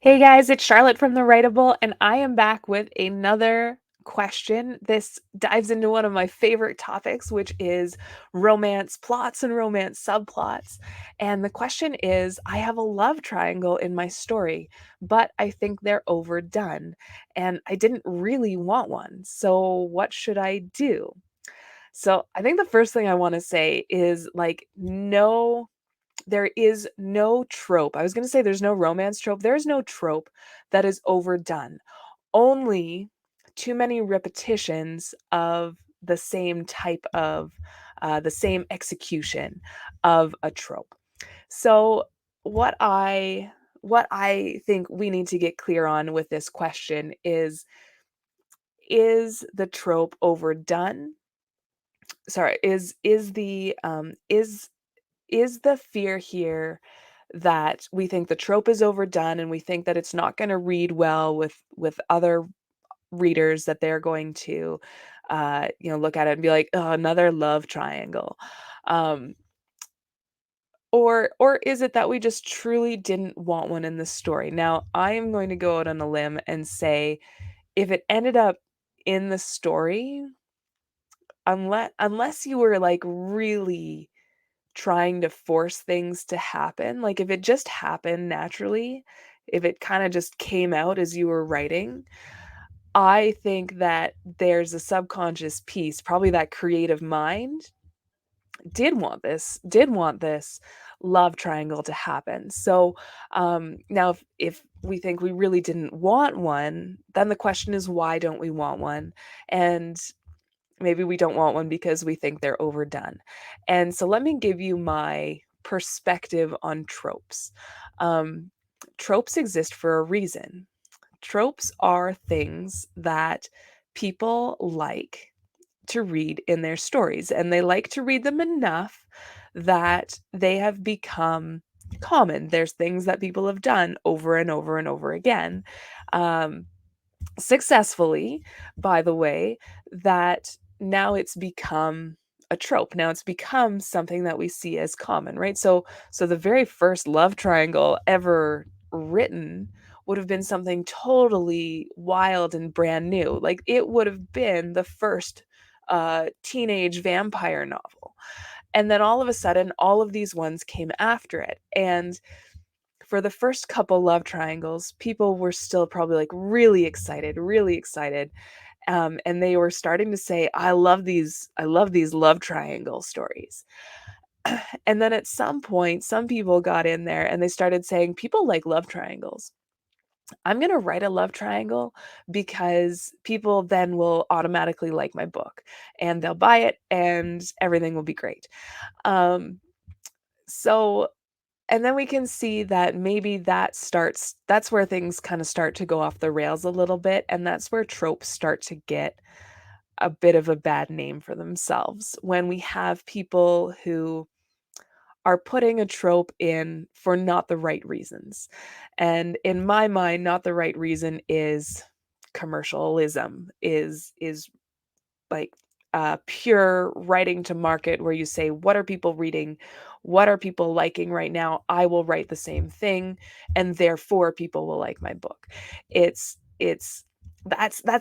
Hey guys, it's Charlotte from the Writable, and I am back with another question. This dives into one of my favorite topics, which is romance plots and romance subplots. And the question is, I have a love triangle in my story, but I think they're overdone, and I didn't really want one. So what should I do? So I think the first thing I want to say is no, there is no trope. I was going to say there's no romance trope. There's no trope that is overdone. Only too many repetitions of the same type of, the same execution of a trope. So what I what I think we need to get clear on with this question is the trope overdone? Sorry, is the fear here that we think the trope is overdone and we think that it's not going to read well with other readers, that they're going to look at it and be like, oh, another love triangle, um or is it that we just truly didn't want one in the story? Now I am going to go out on a limb and say, if it ended up in the story, unless you were like really trying to force things to happen, like if it just happened naturally, if it kind of just came out as you were writing, I think that there's a subconscious piece, probably that creative mind did want this love triangle to happen. So now if we think we really didn't want one, then the question is, why don't we want one? And maybe we don't want one because we think they're overdone. And so let me give you my perspective on tropes. Um, Tropes exist for a reason. Tropes are things that people like to read in their stories, and they like to read them enough that they have become common. There's things that people have done over and over and over again. Um, Successfully, by the way, that now it's become a trope. Now it's become something that we see as common, right? So the very first love triangle ever written would have been something totally wild and brand new. Like it would have been the first teenage vampire novel. And then all of a sudden all of these ones came after it. And for the first couple love triangles, people were still probably like really excited. And they were starting to say, I love these love triangle stories. And then at some point, some people got in there and they started saying, people like love triangles. I'm going to write a love triangle because people then will automatically like my book and they'll buy it and everything will be great. Um, so and then we can see that maybe that's where things kind of start to go off the rails a little bit, and that's where tropes start to get a bit of a bad name for themselves, when we have people who are putting a trope in for not the right reasons. And in my mind, not the right reason is commercialism, is like pure writing to market, where you say, what are people reading? What are people liking right now? I will write the same thing, and therefore people will like my book. It's that's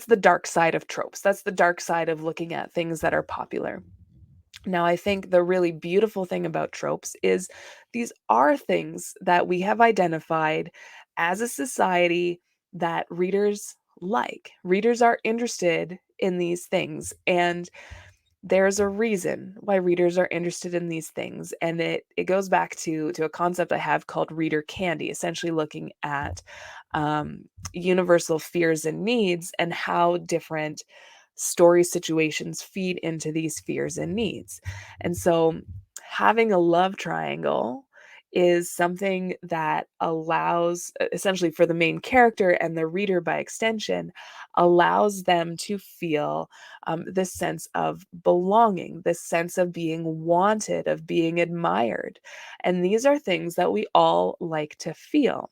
the dark side of tropes. That's the dark side of looking at things that are popular. Now, I think the really beautiful thing about tropes is these are things that we have identified as a society that readers like. Readers are interested in these things, and there's a reason why readers are interested in these things. And it goes back to a concept I have called reader candy, essentially looking at universal fears and needs and how different story situations feed into these fears and needs. And so having a love triangle is something that allows, essentially for the main character and the reader by extension, allows them to feel this sense of belonging, this sense of being wanted, of being admired. And these are things that we all like to feel.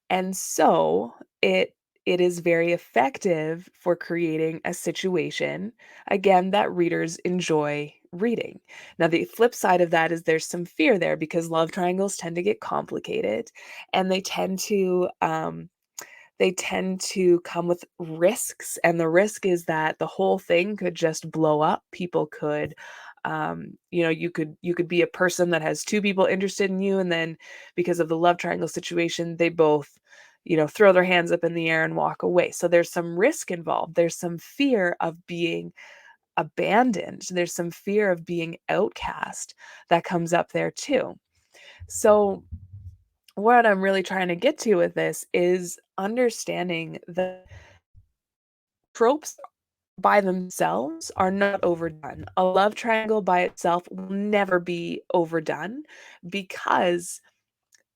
And so it is very effective for creating a situation, again, that readers enjoy reading. Now, the flip side of that is there's some fear there because love triangles tend to get complicated, and they tend to come with risks, and the risk is that the whole thing could just blow up. People could you could be a person that has two people interested in you, and then because of the love triangle situation, they both throw their hands up in the air and walk away. So there's some risk involved. There's some fear of being abandoned. There's some fear of being outcast that comes up there too. So what I'm really trying to get to with this is understanding that tropes by themselves are not overdone. A love triangle by itself will never be overdone because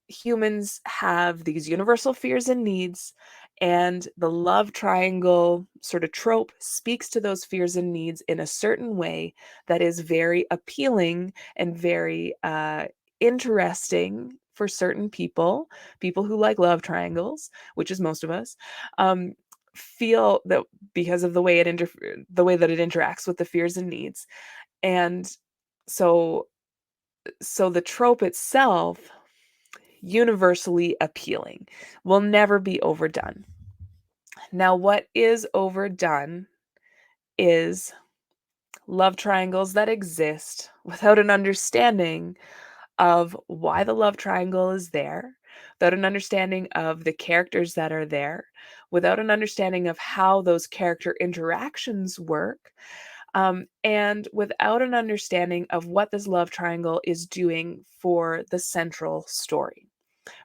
humans have these universal fears and needs, and the love triangle sort of trope speaks to those fears and needs in a certain way that is very appealing and very interesting for certain people who like love triangles, which is most of us. um, feel that because of the way that it interacts with the fears and needs. And so the trope itself, universally appealing, will never be overdone. Now, what is overdone is love triangles that exist without an understanding of why the love triangle is there, without an understanding of the characters that are there, without an understanding of how those character interactions work, and without an understanding of what this love triangle is doing for the central story.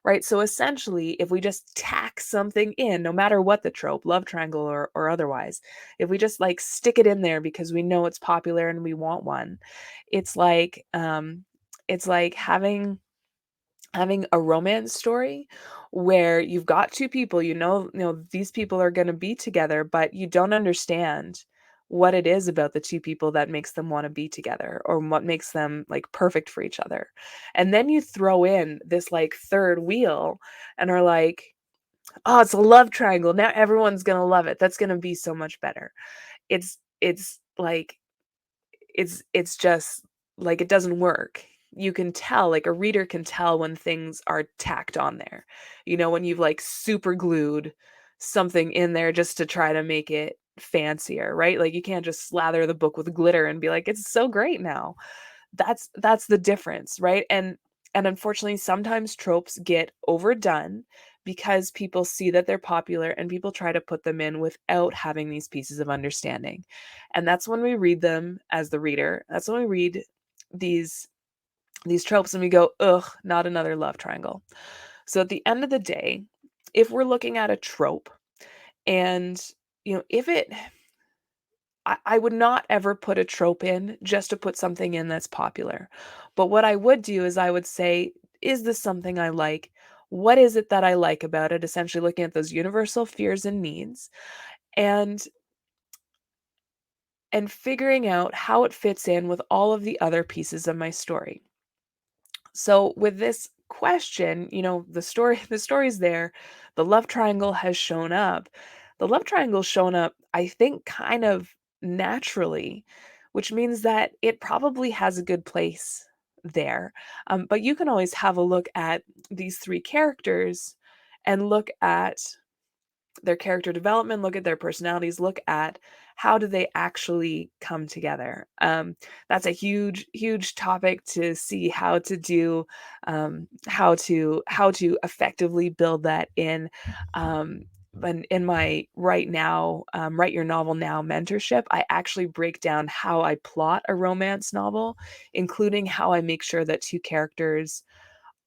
Right. So essentially, if we just tack something in, no matter what the trope, love triangle or otherwise, if we just like stick it in there because we know it's popular and we want one, it's like having a romance story where you've got two people, these people are going to be together, but you don't understand what it is about the two people that makes them want to be together or what makes them like perfect for each other. And then you throw in this like third wheel and are like, oh, it's a love triangle. Now everyone's going to love it. That's going to be so much better. It's like it's just like it doesn't work. You can tell, like a reader can tell when things are tacked on there. When you've like super glued something in there just to try to make it fancier, right? Like you can't just slather the book with glitter and be like, it's so great now. That's the difference, right? And unfortunately, sometimes tropes get overdone because people see that they're popular and people try to put them in without having these pieces of understanding. And that's when we read them as the reader. That's when we read these these tropes and we go, ugh, not another love triangle. So at the end of the day, if we're looking at a trope and if it I would not ever put a trope in just to put something in that's popular. But what I would do is I would say, is this something I like? What is it that I like about it? Essentially looking at those universal fears and needs and figuring out how it fits in with all of the other pieces of my story. So with this question, the story's there. The love triangle has shown up. The love triangle's shown up, I think, kind of naturally, which means that it probably has a good place there. But you can always have a look at these three characters and look at their character development, look at their personalities, look at how do they actually come together. That's a huge topic to see how to do, how to effectively build that in. In my write your novel now mentorship, I actually break down how I plot a romance novel, including how I make sure that two characters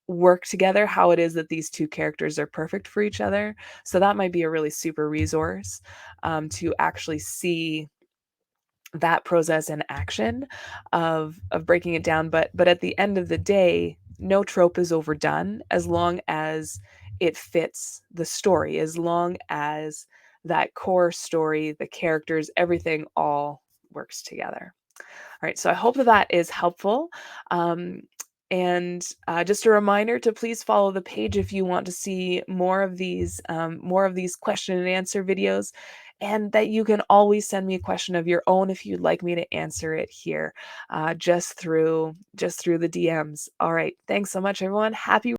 work together, how it is that these two characters are perfect for each other. So that might be a really super resource, to actually see that process in action of breaking it down. But at the end of the day, no trope is overdone as long as it fits the story, as long as that core story, the characters, everything all works together. All right, so I hope that that is helpful. And just a reminder to please follow the page if you want to see more of these question and answer videos. and that you can always send me a question of your own if you'd like me to answer it here, just through the DMs. All right, thanks so much, everyone. Happy